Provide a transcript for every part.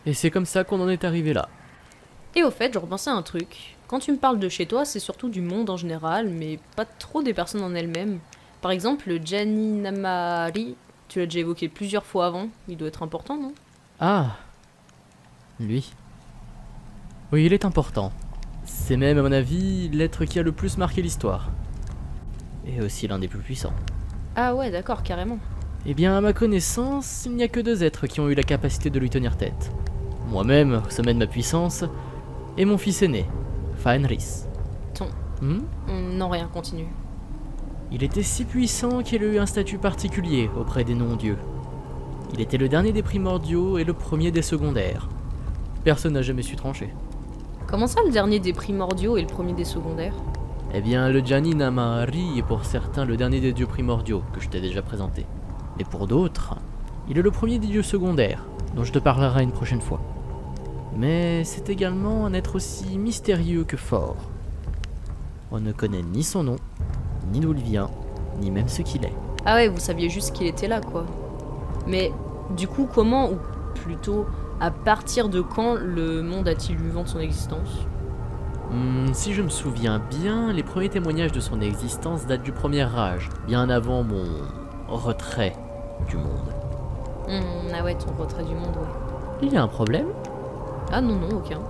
Et c'est comme ça qu'on en est arrivé là. Et au fait, je repensais à un truc. Quand tu me parles de chez toi, c'est surtout du monde en général, mais pas trop des personnes en elles-mêmes. Par exemple, le Janinamari, tu l'as déjà évoqué plusieurs fois avant, il doit être important, non? Ah, lui. Oui, il est important. C'est même, à mon avis, l'être qui a le plus marqué l'histoire. Et aussi l'un des plus puissants. Ah ouais, d'accord, carrément. Eh bien, à ma connaissance, il n'y a que 2 êtres qui ont eu la capacité de lui tenir tête. Moi-même, au sommet de ma puissance, et mon fils aîné, Fenris. Ton. Hmm. Non, rien, continue. Il était si puissant qu'il a eu un statut particulier auprès des non-dieux. Il était le dernier des primordiaux et le premier des secondaires. Personne n'a jamais su trancher. Comment ça, le dernier des primordiaux et le premier des secondaires? Eh bien, le Janinamari est pour certains le dernier des dieux primordiaux, que je t'ai déjà présenté. Mais pour d'autres, il est le premier des dieux secondaires, dont je te parlerai une prochaine fois. Mais c'est également un être aussi mystérieux que fort. On ne connaît ni son nom, ni d'où il vient, ni même ce qu'il est. Ah ouais, vous saviez juste qu'il était là, quoi. Mais du coup, comment, ou plutôt, à partir de quand le monde a-t-il eu vent de son existence? Si je me souviens bien, les premiers témoignages de son existence datent du premier âge, bien avant mon retrait du monde. Ah ouais, ton retrait du monde, ouais. Il y a un problème? Ah non, non, aucun.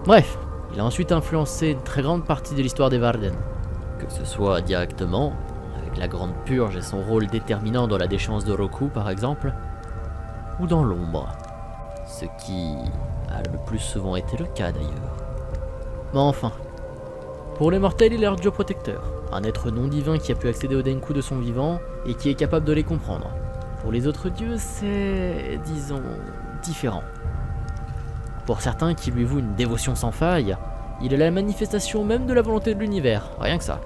Bref, il a ensuite influencé une très grande partie de l'histoire des Varden. Que ce soit directement, avec la Grande Purge et son rôle déterminant dans la déchéance de Roku par exemple, ou dans l'ombre. Ce qui a le plus souvent été le cas d'ailleurs. Mais enfin, pour les mortels, il est leur dieu protecteur, un être non divin qui a pu accéder aux Denku de son vivant et qui est capable de les comprendre. Pour les autres dieux, c'est, disons, différent. Pour certains qui lui vouent une dévotion sans faille, il est la manifestation même de la volonté de l'univers, rien que ça.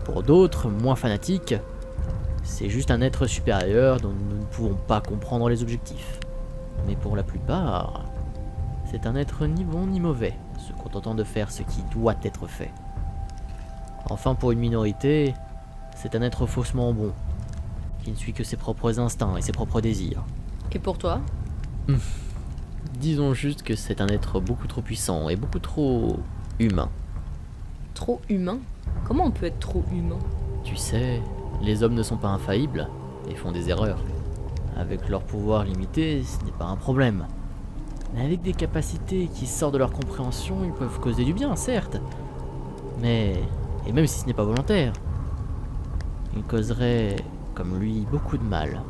Pour d'autres, moins fanatiques, c'est juste un être supérieur dont nous ne pouvons pas comprendre les objectifs. Mais pour la plupart, c'est un être ni bon ni mauvais, se contentant de faire ce qui doit être fait. Enfin, pour une minorité, c'est un être faussement bon, qui ne suit que ses propres instincts et ses propres désirs. Et pour toi? Disons juste que c'est un être beaucoup trop puissant et beaucoup trop humain. Trop humain? Comment on peut être trop humain? Tu sais, les hommes ne sont pas infaillibles et font des erreurs. Avec leur pouvoir limité, ce n'est pas un problème. Mais avec des capacités qui sortent de leur compréhension, ils peuvent causer du bien, certes. Mais, et même si ce n'est pas volontaire, ils causeraient, comme lui, beaucoup de mal.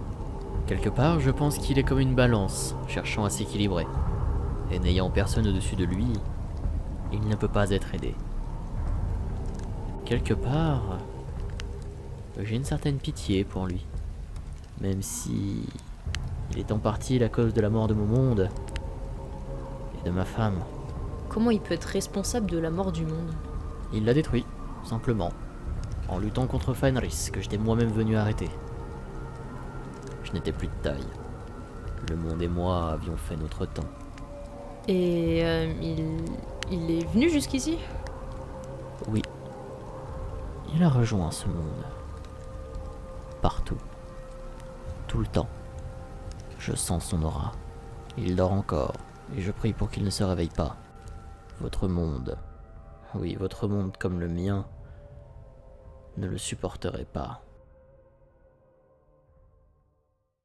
Quelque part, je pense qu'il est comme une balance, cherchant à s'équilibrer. Et n'ayant personne au-dessus de lui, il ne peut pas être aidé. Quelque part, j'ai une certaine pitié pour lui. Même si il est en partie la cause de la mort de mon monde et de ma femme. Comment il peut être responsable de la mort du monde? Il l'a détruit, simplement, en luttant contre Fenris, que j'étais moi-même venu arrêter. Je n'étais plus de taille. Le monde et moi avions fait notre temps. Et il est venu jusqu'ici? Oui, il a rejoint ce monde. Partout. Tout le temps. Je sens son aura. Il dort encore, et je prie pour qu'il ne se réveille pas. Votre monde, oui, votre monde comme le mien, ne le supporterait pas.